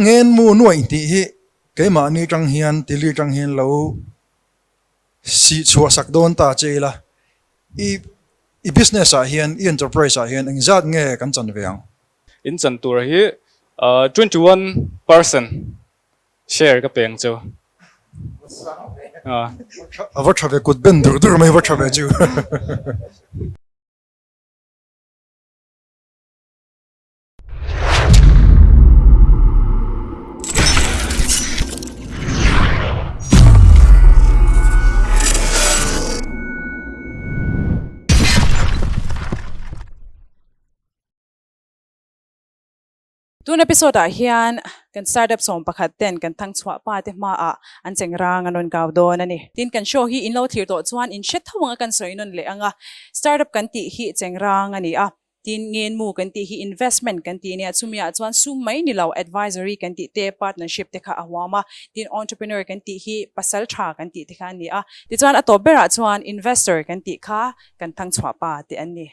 Ngenmu nuai ti hi cái mà ni trăng hian TiLi trăng hian lâu si chua sak don ta chơi là i business à hian i enterprise à hian anh zat nghe kan chan veang in chan tur hi 21% share ka peng chu vợ chồng về cột bên dur dur mấy vợ chồng về chứ Tun episode hian kan startup som pakhaten kan thang chwa pa te hmaa an Chengrang anon kaw don ani tin kan show hi in lo thir to chuan in shet thawanga kan soinon le anga startup kan ti hi Chengrang ani a tin Ngenmu kan ti hi investment kan ti nia chumia chuan sum mai ni lo advisory kan ti te partnership te kha awama tin entrepreneur kan ti hi pasal tha kan ti te kha ni a ti chuan atobera chuan investor kan ti kha kan thang chwa pa te ani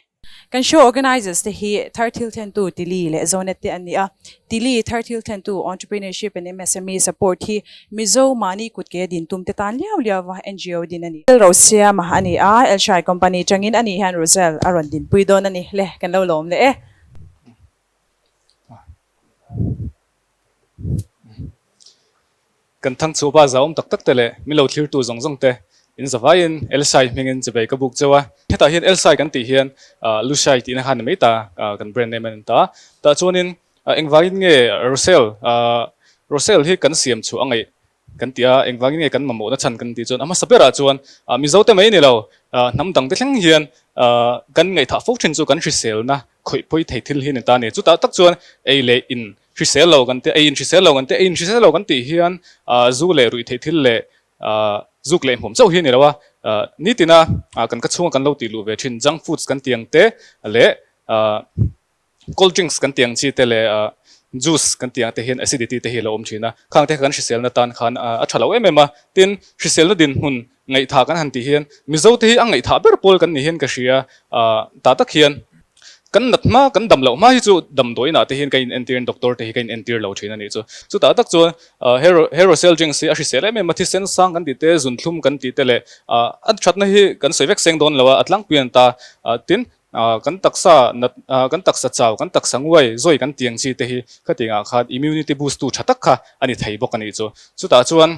kan show organizers te hi Tharthilthlentu TiLi le Zonet te ani a TiLi Tharthilthlentu Entrepreneurship MSME Support hi mizo mani kutke din tum te tan liaw NGO din ani Roselle ani a L-Shai company changin ani hian Roselle aron din pui don ani le kan lo hlawm le kan thang chu ba zaum tak tak te le mi lo thlir tu zong zong te in zavain L-Shai mengin chebe ka buk chawa heta hian L-Shai kan ti hian L-Shai ti na han mai ta kan brand name an ta chuanin engwangin nge Roselle hi kan siam chu angai kan tia engwangin nge kan mamo na chan kan ti chuan ama sapera chuan mi zote mai ni lo nam dang te thleng hian kan ngai tha fok thin chu kan Roselle na khoi poi thei thil hi ni ta ni chu ta tak chuan ei le in Roselle lo kan te ei in Roselle lo kan te ei in Roselle lo kan ti hian zu le rui thei thil le zuk le hom chau hi ni lawa ni tina kan ka chunga kan lo ti lu ve thin junk foods kan tiang te le cold drinks kan tiang chi te le juice kan tiang te hian acidity te hi lo om thina khang te kan Roselle na tan khan a thalo emema tin Roselle na din hun ngai tha kan han ti hian mizo te hi angai tha ber pol kan ni hian ka ria ta tak hian kan natma kan dam lo ma hi chu dam doina te hin kain entir doctor te hi kain entir lo thina ni chu ta tak chu Roselle Juice a Roselle me mathi sen sang kan ti te zun thlum kan ti te le an thatna hi kan soivek seng don lawa atlang pian ta tin kan taksa chaw kan taksa nguai zoi kan tiang chi te hi khatinga khat immunity boost tu thatak kha ani thei bok ani chu ta chuan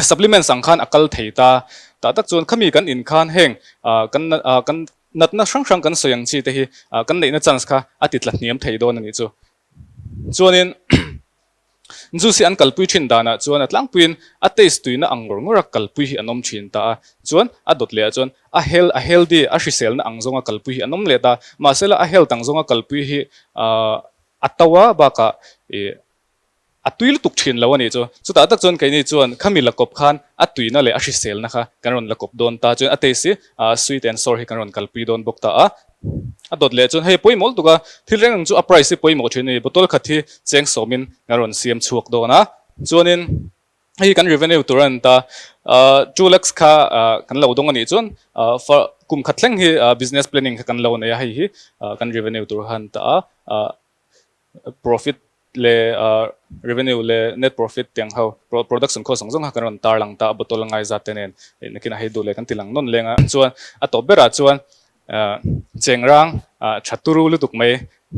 supplement sang khan akal thei ta tak chuan khami kan in khan heng kan natna sang kan soyang chi te hi kan nei na chance kha atit la niam thei don ani chuanin juice an kalpui thin dana chuan atlang puin a taste tuina angor ngora kalpui hi anom thin ta chuan a dot le chuan a healthy a Roselle na angzonga kalpui hi anom le ta masela a health angzonga kalpui hi atawa baka atuil tuk thin lo ani chu ta tak chuan kaini chuan khami lakop khan atuina le a Roselle na kha karon lakop don ta chuan ate si sweet and sour hi karon kalpui don bok ta a dot le chuan hei poi mol tuka thilreng chu a price poi mo thini botol khathi cheng somin ngaron siam chuak dona chuanin hei kan revenue turan ta 2 lakhs kha kan lo dong ani chuan for kum khatleng hi business planning kan lo na ya hi kan revenue tur han ta profit le revenue le net profit tiang how production cost song song kan tar lang ta botol ngai za tenen kina hei du le kan tilang non lenga chuan a to bera chuan Chengrang chaturu lu tuk mai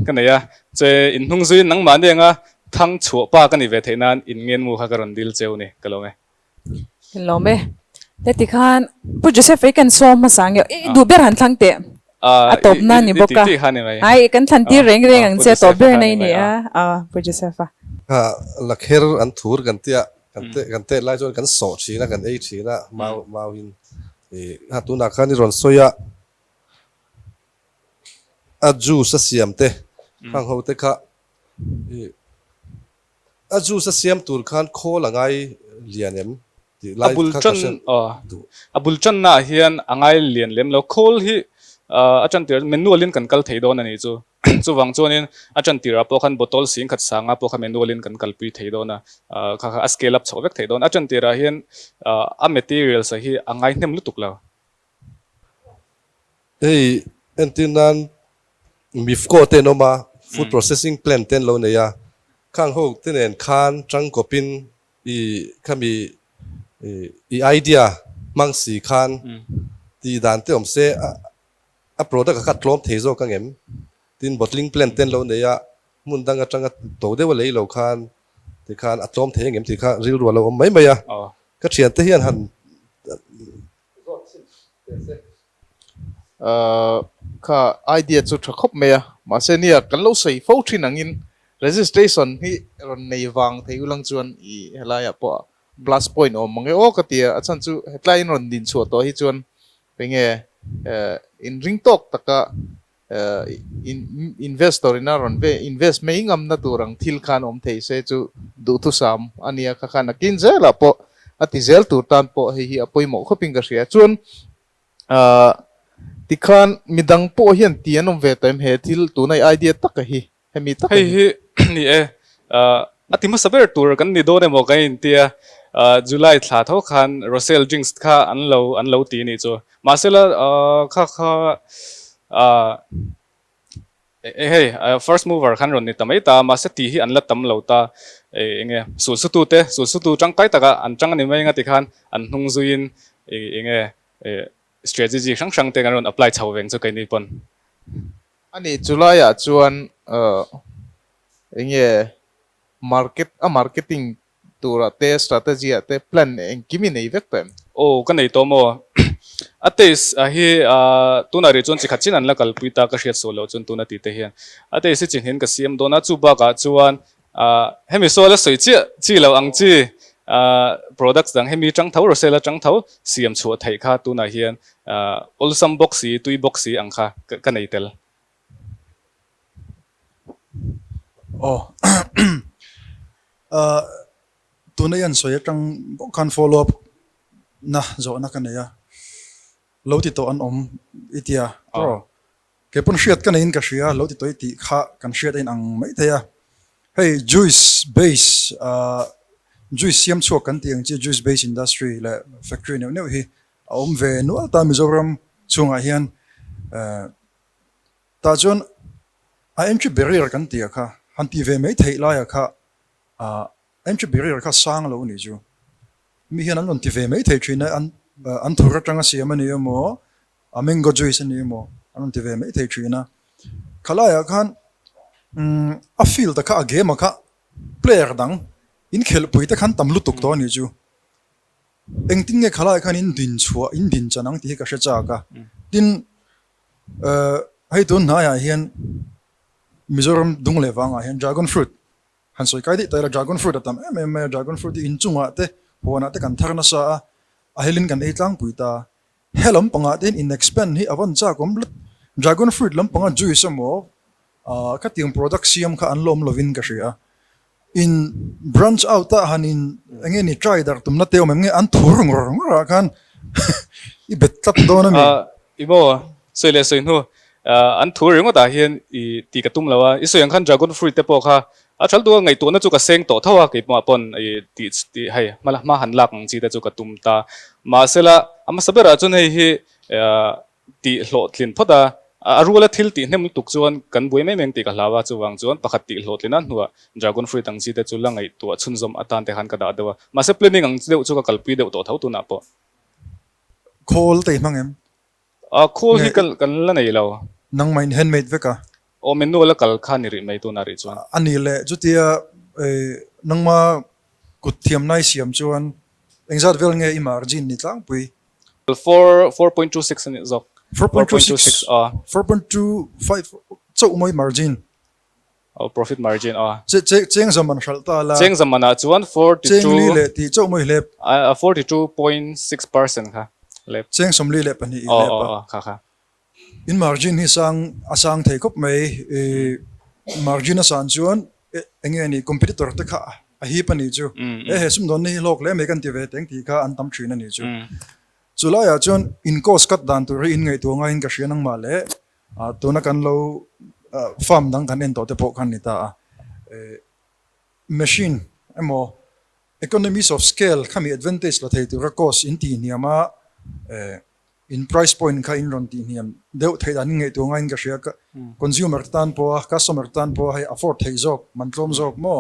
kanaya che in hung zui nang ma ne nga thang chu pa kan ni ve theinan in Ngenmu kha karon dil cheu ni kalome te ti khan pu Joseph kan som ma sang yo du ber han thang te atop na ni boka ai kan than ti reng ang che to ber nei ni pu Joseph lakher an thur kan tia kan te lai chon kan so chi na kan ei chi na mau hin ha tu na khan ni ron soya a juice siam te hang ho te kha a juice siam tur khan kho langai lianem ti lai abul chan na hian angai lian lem lo khol hi achan tir manualin kan kal thei don ani chu wang chonin achan tira po khan botol sing khat sanga po kha manualin kan kalpui thei dona kha scale up chhovek thei don achan tira hian a materials hi angai hnem lu tuk lo ei entinan mifko te no ma food processing plant ten lo ne ya ข้างหกที่เนี่ยคานจังกบินข้ามีไอเดียมังสีคานที่ด่านที่ผมเสียอัปโหลดก็คัดล้อมเทโซกังเอ็มที่บทลิงก์เพลนเต้นเราเนี่ยมุนดังจังก็โตได้ว่าเลยเราคานที่คานอัดล้อมเทงเอ็มที่คานริ้วรัวเราไม่อะก็เชียนที่เฮียนหันค่ะไอเดียจุดครบไหมอะมาเสเนี่ยกันเราใส่โฟล์ที่นั่งอิน registration ที่เราในวางที่อุลังจวนอีอะไรอะปะ plus point อ๋อมังเอโอก็เตียอาจารย์จูเหตุไลน์เราดินชัวตัวที่จวนเป็นไงin ring talk ตะกะinvestor น่ารันเว invest ไม่งำนัตัวรังทิลคานอมเทเสจูดูทุสามอันนี้ก็ขนาดกินเจละปะอติเจลตัวตันปะเฮียปอยหมอกเขาพิงกระเสียจวนที่ขานมีดังปะเฮียนเตียนอมเวทเอ็มเฮทิลตัวในไอเดียตักกะฮีให้มีตักกะฮีนี่อติมาสับเบอร์ตัวกันนี่โดนเนี่ยบอกกันเตียJuly ถาเท่าคัน Roselle Juice ค่ะอันเราตีนี่จ้ะมาเสร็จแล้วfirst mover คันรถนี่ทำไมตามาเสร็จที่อันละทำเราตาไงสูตรจังไกตะกะอันจังนี่ไม่งั้นที่คันอันหงจุยนไงstrategy ช่างๆแต่กันรถ apply ชาวเวงจะกันนี่ปนอันนี้ July อ่ะจวนไง marketingตัวเตะ strategy เตะ plan เองกิมินเอฟเฟกต์โอ้กันนี่ตัวโมอัตเตสตัวน่าเรียนจนสิขัดชินันละกัลปุยตากระเชียดโซโลจนตัวน่าตีเทียนอัตเตสจินเห็นกับเสียมโดนจูบากาจวนเฮมิโซละสวยจีเราอังจีproducts ดังเฮมิจังเท้าโรเซลจังเท้าเสียมชัวไทยค่ะตัวน่าเฮียนall box ตุย box อังค่ะกันนี่เตลโอ้ตัวนี้ยันสวยจังการ follow up นะโจนักกันเนี่ยเราติดตัวอันอิติยาเพราะเก็บปุ่นเชียดกันเองก็เชียเราติดตัวอิติข้ากันเชียดเองอังไม่เทียเฮ้ย juice base juice เสียมชัวกันที่ยังจี juice base industry และ factoryเนี่ยฮีเวนัวตามิโซรัมช่วงอาเฮียนตาจนentry barrier กันที่ค่ะฮันที่เวไม่เทียลายค่ะentry barrier ค่ะสร้างเรานี่จูมีเห็นอันนั้นที่เวไม่เท่ชินะอันทุรจังเสียมันนี่มั้งmango juiceนี่มั้งอันนั้นที่เวไม่เท่ชินะขลายกันfield ตะค่ะเกมค่ะ player ดังอินเขลปุยตะขันตำลุตุกตัวนี่จูเอ็งทิ้งเงขลายกันอินดินจันังที่ก็เสียจากะดินให้ตัวน้าเห็นมิโซรัมดุงเลวังเห็น dragon fruitฮันสวยกันที่แต่ละ dragon fruit ตั้มdragon fruit อินจุงอ่ะเตะหัวนัดกันทาร์นัสอาเฮลินกันไอ้ตั้งปุยตาเฮลัมปังอ่ะเดิน in expand ที่อวันจากผม dragon fruit ลัมปังอ่ะ juice มั้งก็ที่ product siam ค่ะอันล้อมลวินก็เสีย in branch out ตาฮัน in เงี้ยนี่ try ดาร์ตุมนัดเดียวมันเงี้ยอันทุรงกันอีเบ็ดตัดโดนมั้ยอีโมสวยเลยสวยนู้อันทุรงก็ตาเห็นอีตีกระตุ้มแล้วว่าอีสวยยังคัน dragon fruit เตปอกค่ะฉันตัวไงตัวนั้นจุกเซ็งโตเท่ากับมาปนไอ้ตีให้มาหันหลักจีแต่จุกตุมตามาเสละมาสับเบอร์จนให้ตีโหลดลินพอดารู้ละทิลตีเนี่ยมันตุกจวนกันบุยไม่เมงตีกับลาวจวงจวนปกติโหลดลินนั่นหัว dragon fruit ตั้งจีแต่จุลังไอ้ตัวชุนซอมอัตานแต่หันกระดาษเดียวมาเสพเลนิ่งเดียวจุกกัลปีเดียวโตเท่าตัวนับปะ coal ตีมั้งเอ็มcoal ที่กันละไหนเรานังไม่ handmade เวกะโอ้เมนูละกัลข้านี่ริไม่ตัวนาริจวนอันนี้แหละจุดที่นังมากุดเทียมนายเสียมจวนเอ็งจัดเวลเงี้ยอิมาร์จินนี่ตั้งปุย4.26นี่จอก 4.26 4.25 เจ้าไม่ margin profit margin เจ๊งสมันชัลตาละเจ๊งสมันจวน42เจ๊งลีเล่ที่เจ้าไม่เล็บ42.6%ค่ะเล็บเจ๊งสมลีเล็บอันนี้เล็บค่ะ in margin ที่สร้างเทคบไม่margin สร้างจวนเอ็งนี่ competitor ตะค่ะฮีปนี่จูสมดุลนี่โลกเล่ไม่กันที่เวทเอ็งที่ค่ะอันตั้มชีนั่นนี่จูจุลายจวน in cost กัดดันตัวอินไงตัวไงอินกระเชียนังมาเล่ตัวนักการเราfarm ดังกันเองตัวเตปอกันนี่ตาmachine economies of scale ข้ามี advantage ละเทตัว cost อินทีนี่มาin price point ข้าอินรอนทีนี่เดี๋ยวเทดันไงตัวไงอินกระเชียก็ consumer ตันพอ customer ตันพอให้ afford ให้จอกมันตรมจอกโม่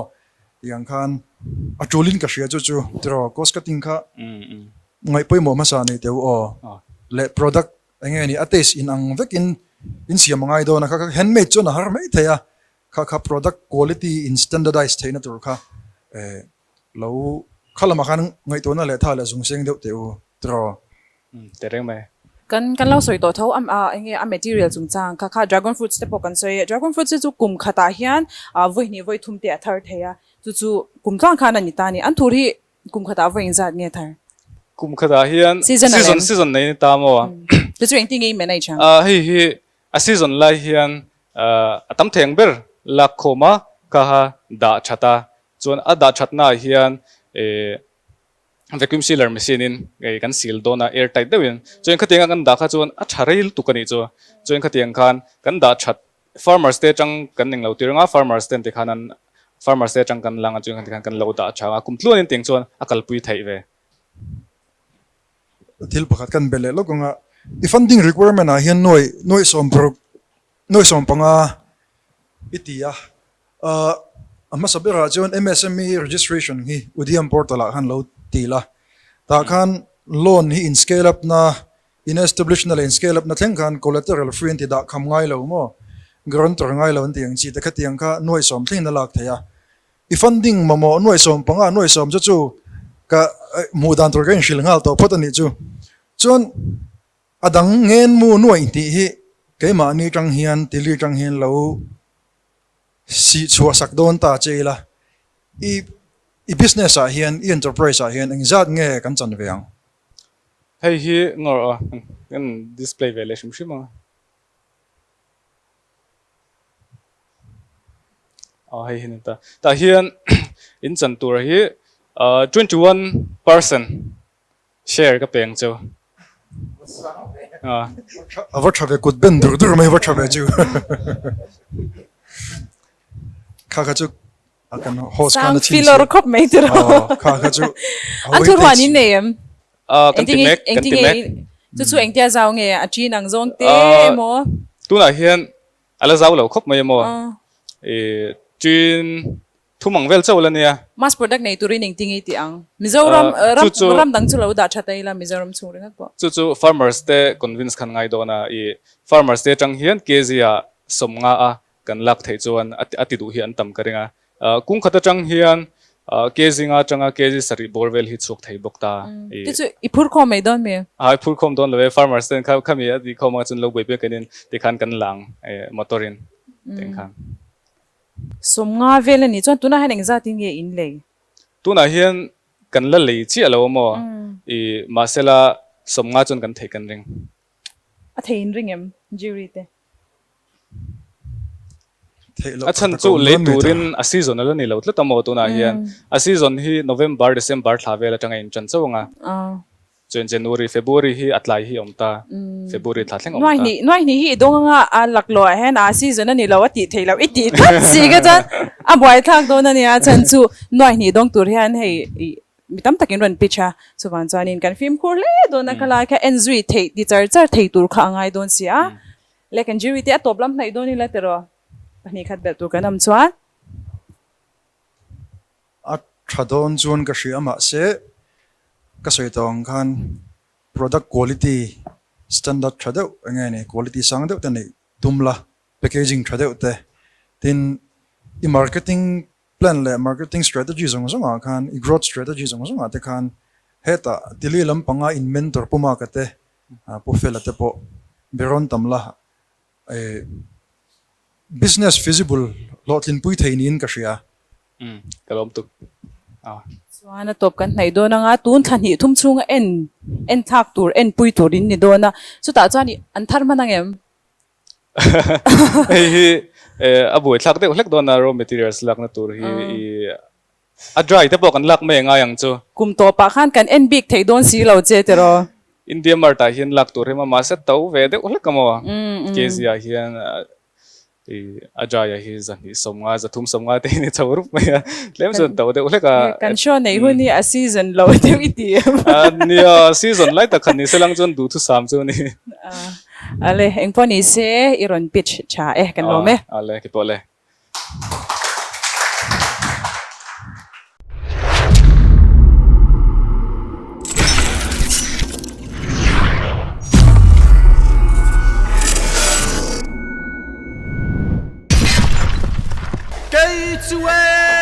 yang khan atulin ka shia chu chu tro cost cutting kha mm ngai poi mo ma sa nei teu o oh le product enge ni ates in ang vekin in siam ngai do na kha handmade chu na har mai thaya kha product quality in standardized theina tur kha lo khalama khan ngai to na le tha la zung seng deuh teu tro tereng mai kan lau soi to tho enge material chung chang kha dragon fruit te po kan soi dragon fruit chu kum khata hian voi ni voi thum te athar theya chu kum tlang khan ani ta ni an thur hi kum khata voi in zat nge thar kum khada hian season nei ta mo chu eng ti ngei me nai chang hi a season lai hian atam theng ber la khoma ka ha da chata chon a da chatna hian vacuum sealer machine in kan seal dona air tight dewin choin khatenga kan da kha chon a tharil tu kani cho choin khateng khan kan da chat farmers te chang kan ning lo tiranga farmers ten te khanan farmers te chang kan langa choin khan kan lo da chawa kumtluan in teng chon akal pui thai ve thil pakhat kan bele lo gonga I funding requirement a hian noi som panga itia ama sabera jon MSME registration hi udiam portal a han lo TiLi ta khan loan hi in scale up na in establish na in scale up na theng khan collateral free anti da kham ngai lo mo guarantor ngai lo anti ang chi ta khatiang kha noi som thing na lak thaya I funding mamo noi som panga noi som chu ka mudan tor kan shil ngal to potani chu chon atang Ngenmu nuai ti hi keima ni tang hian TiLi tang hian lo si chua sak don ta chela I business a hian I enterprise a hian engzat nge kan chan veang hei hi ngor kan display ve le shim shima hei hin ta hian in chan tur hi 21% share ka peng chu ava thave kut ben dur mai va thave chu kha chu akan host sang kana chin filor khop mai tur kha chu Anthur wa ni nem kan timek chu eng tia zaw nge a Ch&Ng zong te mo tu na hian ala zaw lo khop mai mo chin thumang vel chaw la nia mass product nei turin eng tingi ti ang Mizoram ram dang chu lo da chatai la Mizoram chu ring ko chu farmers te convince khan ngai do na farmers te chang hian kg a somnga a kan lak thei chuan ati du hi an tam karinga kung khata chang hian kg nga changa kg sari borwell hi chuk thei bok ta chu ipur kho mai don me ai phul khom don le farmers ten khami adi khoma chun lo bebe kanin te khan kan lang motorin teng khan somnga vel ni chon tuna han eng za ting ye in le tuna hian kan la lei chi alo mo masela somnga chon kan thei kan ring a thein ring em jury te achan chu le turin a seasonal ni lo tlata mo tuna hian a season hi November December thavela tanga in chan chawanga January February hi atlai hi omta February thleng omta noi ni hi donga a laklo hen a season ani lo ati theilo iti si ga jan a boy thak don ani a chan chu noi ni dong tur hian hei mitam takin ron picha chuwan chanin kan film khur le dona kala kha enjoy thei ti char thei tur kha ngai don sia lekan jury te atoplam nai doni la tero pani khat bel tu kanam chuan a thadon chuan ka hria ma se ka soi tong khan product quality standard thadeu enge ne quality sang deuh te nei tumla packaging thadeu te tin I marketing plan le marketing strategy zong khan I growth strategy zong te khan heta TiLi lam panga in mentor puma ka te po fela te po beron tamla business feasible lotlin pui thein in ka hria kalom tu chuan a top kan hnai do na nga tun than hi thum chunga en thak tur en pui turin ni do na chuta chuan an thar manangem hi aboi thlak te hlek do na raw materials lak na tur hi a dry te pok an lak me nga yang chu kum to pa khan kan en big thei don si lo che tero India marta hian lak tur hema ma set tau ve de hlek kamo kezia hian ajaya hi zan hi somnga za thum somnga te ni chawrup me lem zon tau de hleka kan show nei huni a season lo te iti ni season lai ta khani selang zon du thu sam chu ni ale engponi se iron pitch cha kan lo me ale ki pole chuê